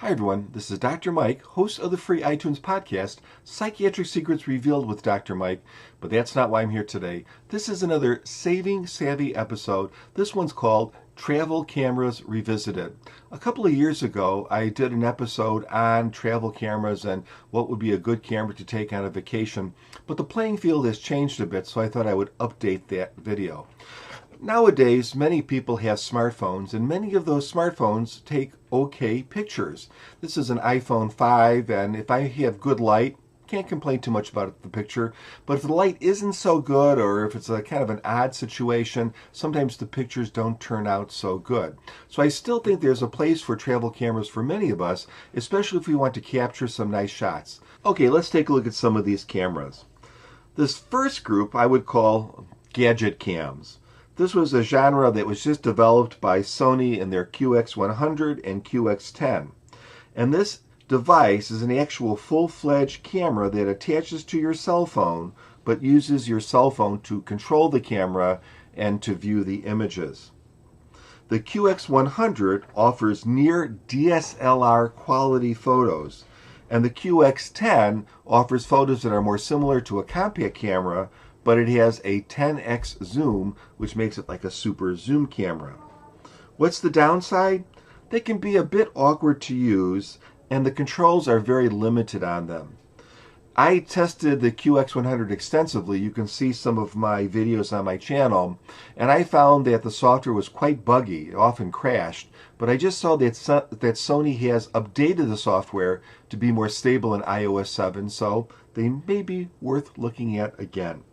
Hi everyone, this is Dr. Mike, host of the free iTunes podcast, Psychiatric Secrets Revealed with Dr. Mike, but that's not why I'm here today. This is another Saving Savvy episode. This one's called Travel Cameras Revisited. A couple of years ago, I did an episode on travel cameras and what would be a good camera to take on a vacation, but the playing field has changed a bit, so I thought I would update that video. Nowadays, many people have smartphones, and many of those smartphones take okay pictures. This is an iPhone 5, and if I have good light, can't complain too much about the picture. But if the light isn't so good, or if it's a kind of an odd situation, sometimes the pictures don't turn out so good. So I still think there's a place for travel cameras for many of us, especially if we want to capture some nice shots. Okay, let's take a look at some of these cameras. This first group I would call gadget cams. This was a genre that was just developed by Sony in their QX100 and QX10. And this device is an actual full-fledged camera that attaches to your cell phone, but uses your cell phone to control the camera and to view the images. The QX100 offers near DSLR quality photos, and the QX10 offers photos that are more similar to a compact camera, but it has a 10x zoom, which makes it like a super zoom camera. What's the downside? They can be a bit awkward to use, and the controls are very limited on them. I tested the QX100 extensively. You can see some of my videos on my channel, and I found that the software was quite buggy. It often crashed, but I just saw that Sony has updated the software to be more stable in iOS 7, so they may be worth looking at again.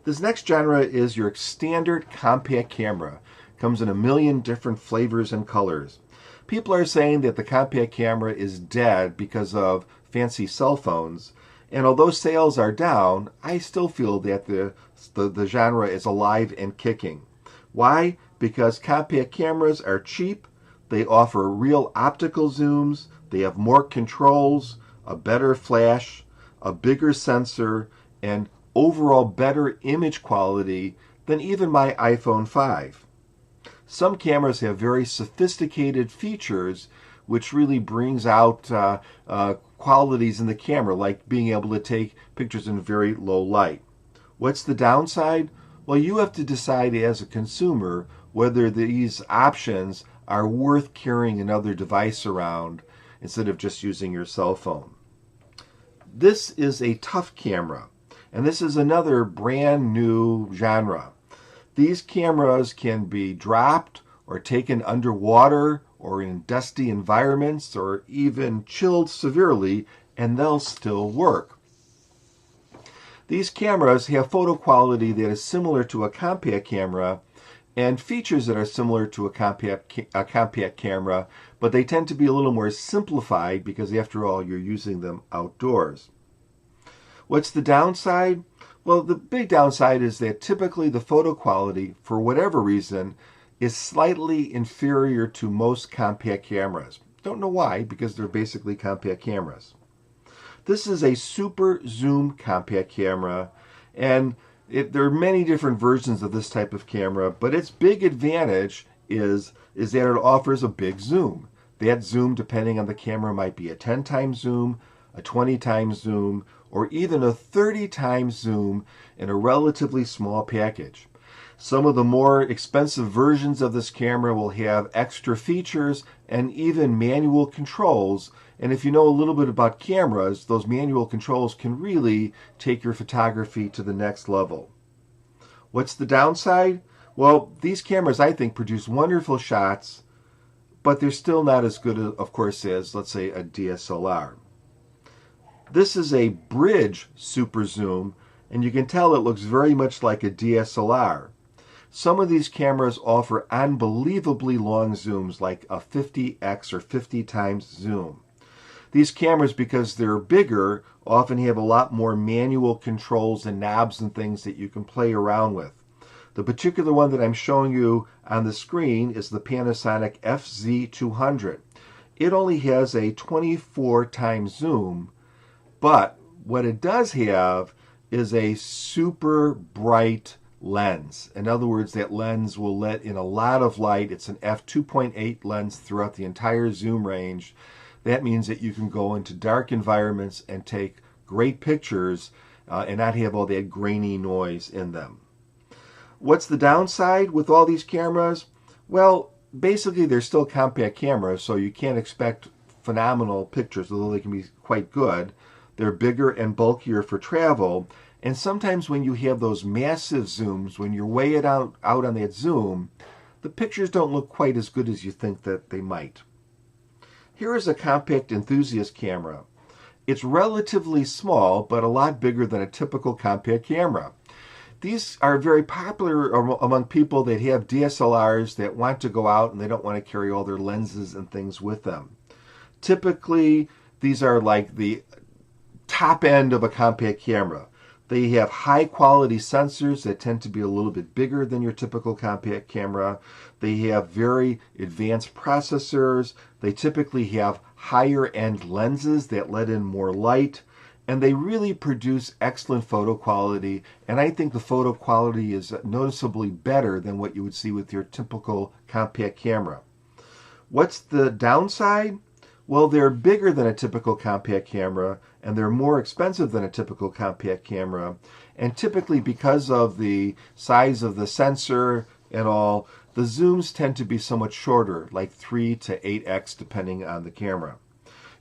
This next genre is your standard compact camera. Comes in a million different flavors and colors. People are saying that the compact camera is dead because of fancy cell phones, and although sales are down, I still feel that the genre is alive and kicking. Why? Because compact cameras are cheap, they offer real optical zooms, they have more controls, a better flash, a bigger sensor, and overall better image quality than even my iPhone 5. Some cameras have very sophisticated features which really brings out qualities in the camera, like being able to take pictures in very low light. What's the downside? Well, you have to decide as a consumer whether these options are worth carrying another device around instead of just using your cell phone. This is a tough camera. And this is another brand new genre. These cameras can be dropped or taken underwater or in dusty environments or even chilled severely, and they'll still work. These cameras have photo quality that is similar to a compact camera and features that are similar to a compact camera, but they tend to be a little more simplified because after all, you're using them outdoors. What's the downside? Well, the big downside is that typically the photo quality, for whatever reason, is slightly inferior to most compact cameras. Don't know why, because they're basically compact cameras. This is a super zoom compact camera, and there are many different versions of this type of camera, but its big advantage is that it offers a big zoom. That zoom, depending on the camera, might be a 10 times zoom, a 20 times zoom, or even a 30 times zoom in a relatively small package. Some of the more expensive versions of this camera will have extra features and even manual controls, and if you know a little bit about cameras, those manual controls can really take your photography to the next level. What's the downside? Well, these cameras, I think, produce wonderful shots, but they're still not as good, of course, as, let's say, a DSLR. This is a bridge super zoom, and you can tell it looks very much like a DSLR. Some of these cameras offer unbelievably long zooms, like a 50x or 50 times zoom. These cameras, because they're bigger, often have a lot more manual controls and knobs and things that you can play around with. The particular one that I'm showing you on the screen is the Panasonic FZ200. It only has a 24 times zoom, but what it does have is a super bright lens. In other words, that lens will let in a lot of light. It's an f2.8 lens throughout the entire zoom range. That means that you can go into dark environments and take great pictures and not have all that grainy noise in them. What's the downside with all these cameras? Well, basically they're still compact cameras, so you can't expect phenomenal pictures, although they can be quite good. They're bigger and bulkier for travel, and sometimes when you have those massive zooms, when you're way out on that zoom, the pictures don't look quite as good as you think that they might. Here is a compact Enthusiast camera. It's relatively small, but a lot bigger than a typical compact camera. These are very popular among people that have DSLRs that want to go out and they don't want to carry all their lenses and things with them. Typically, these are like the top end of a compact camera. They have high quality sensors that tend to be a little bit bigger than your typical compact camera. They have very advanced processors. They typically have higher end lenses that let in more light. And they really produce excellent photo quality. And I think the photo quality is noticeably better than what you would see with your typical compact camera. What's the downside? Well, they're bigger than a typical compact camera, and they're more expensive than a typical compact camera. And typically, because of the size of the sensor and all, the zooms tend to be somewhat shorter, like 3 to 8x, depending on the camera.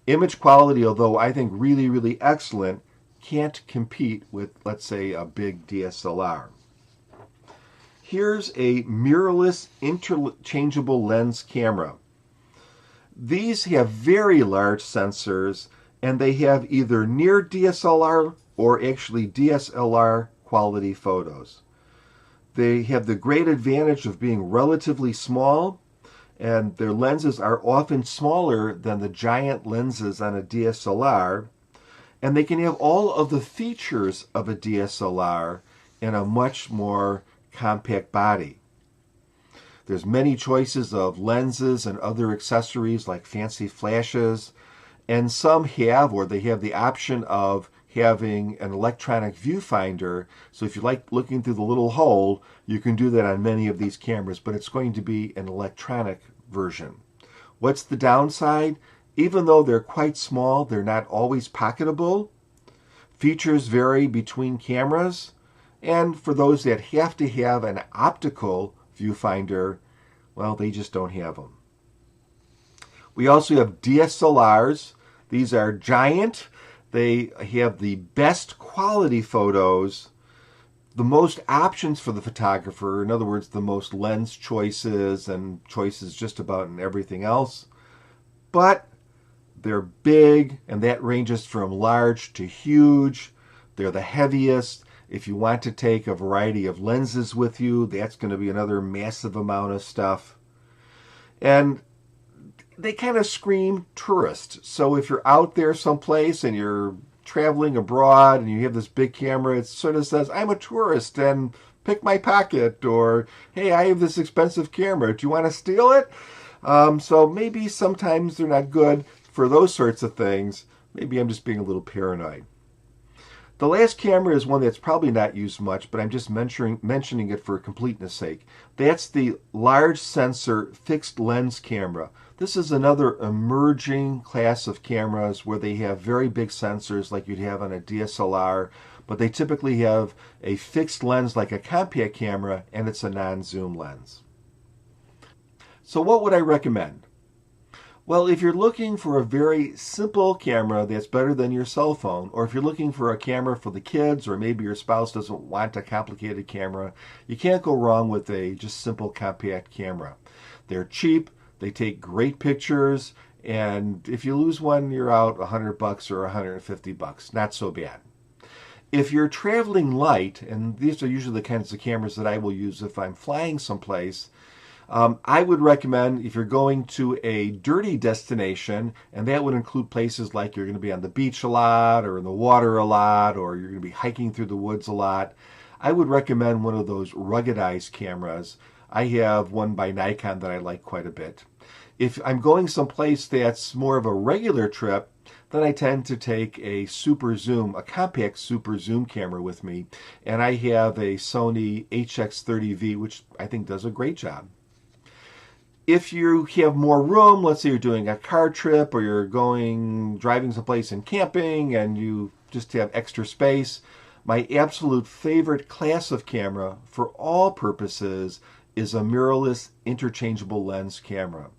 Image quality, although I think really, really excellent, can't compete with, let's say, a big DSLR. Here's a mirrorless interchangeable lens camera. These have very large sensors, and they have either near DSLR or actually DSLR quality photos. They have the great advantage of being relatively small, and their lenses are often smaller than the giant lenses on a DSLR, and they can have all of the features of a DSLR in a much more compact body. There's many choices of lenses and other accessories like fancy flashes, and some have, or they have the option of having an electronic viewfinder. So if you like looking through the little hole, you can do that on many of these cameras, but it's going to be an electronic version. What's the downside? Even though they're quite small, they're not always pocketable. Features vary between cameras, and for those that have to have an optical viewfinder, well, they just don't have them. We also have DSLRs. These are giant. They have the best quality photos, the most options for the photographer, in other words, the most lens choices and choices just about in everything else. But they're big, and that ranges from large to huge. They're the heaviest. If you want to take a variety of lenses with you, that's going to be another massive amount of stuff. And they kind of scream tourist. So if you're out there someplace and you're traveling abroad and you have this big camera, it sort of says, I'm a tourist and pick my pocket, or hey, I have this expensive camera. Do you want to steal it? So maybe sometimes they're not good for those sorts of things. Maybe I'm just being a little paranoid. The last camera is one that's probably not used much, but I'm just mentioning it for completeness sake. That's the large sensor fixed lens camera. This is another emerging class of cameras where they have very big sensors like you'd have on a DSLR, but they typically have a fixed lens like a compact camera, and it's a non-zoom lens. So what would I recommend? Well, if you're looking for a very simple camera that's better than your cell phone, or if you're looking for a camera for the kids, or maybe your spouse doesn't want a complicated camera, you can't go wrong with a just simple compact camera. They're cheap, they take great pictures, and if you lose one, you're out $100 or $150. Not so bad. If you're traveling light, and these are usually the kinds of cameras that I will use if I'm flying someplace, I would recommend if you're going to a dirty destination, and that would include places like you're going to be on the beach a lot, or in the water a lot, or you're going to be hiking through the woods a lot, I would recommend one of those ruggedized cameras. I have one by Nikon that I like quite a bit. If I'm going someplace that's more of a regular trip, then I tend to take a super zoom, a compact super zoom camera with me, and I have a Sony HX30V, which I think does a great job. If you have more room, let's say you're doing a car trip or you're driving someplace and camping and you just have extra space, my absolute favorite class of camera for all purposes is a mirrorless interchangeable lens camera.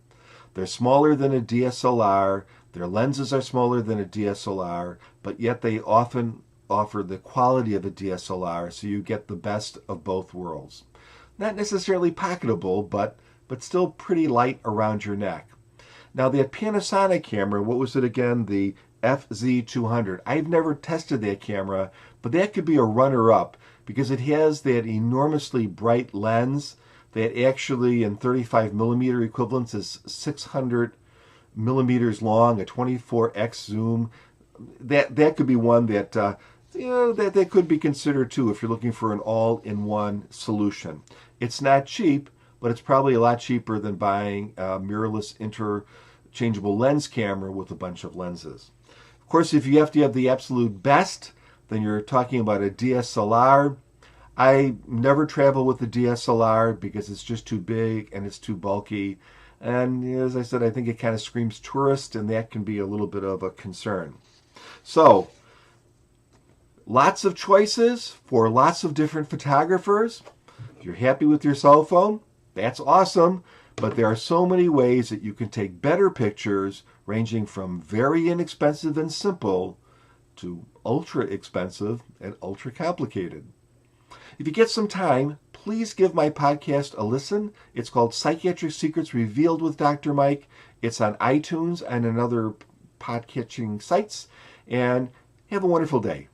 They're smaller than a DSLR, their lenses are smaller than a DSLR, but yet they often offer the quality of a DSLR, so you get the best of both worlds. Not necessarily pocketable, but still pretty light around your neck. Now that Panasonic camera, what was it again? The FZ200. I've never tested that camera, but that could be a runner-up because it has that enormously bright lens that actually in 35 millimeter equivalents is 600 millimeters long, a 24x zoom. That could be one that that could be considered too if you're looking for an all-in-one solution. It's not cheap, but it's probably a lot cheaper than buying a mirrorless interchangeable lens camera with a bunch of lenses. Of course, if you have to have the absolute best, then you're talking about a DSLR. I never travel with the DSLR because it's just too big and it's too bulky. And as I said, I think it kind of screams tourist, and that can be a little bit of a concern. So, lots of choices for lots of different photographers. If you're happy with your cell phone, that's awesome, but there are so many ways that you can take better pictures, ranging from very inexpensive and simple to ultra expensive and ultra complicated. If you get some time, please give my podcast a listen. It's called Psychiatric Secrets Revealed with Dr. Mike. It's on iTunes and other podcatching sites. And have a wonderful day.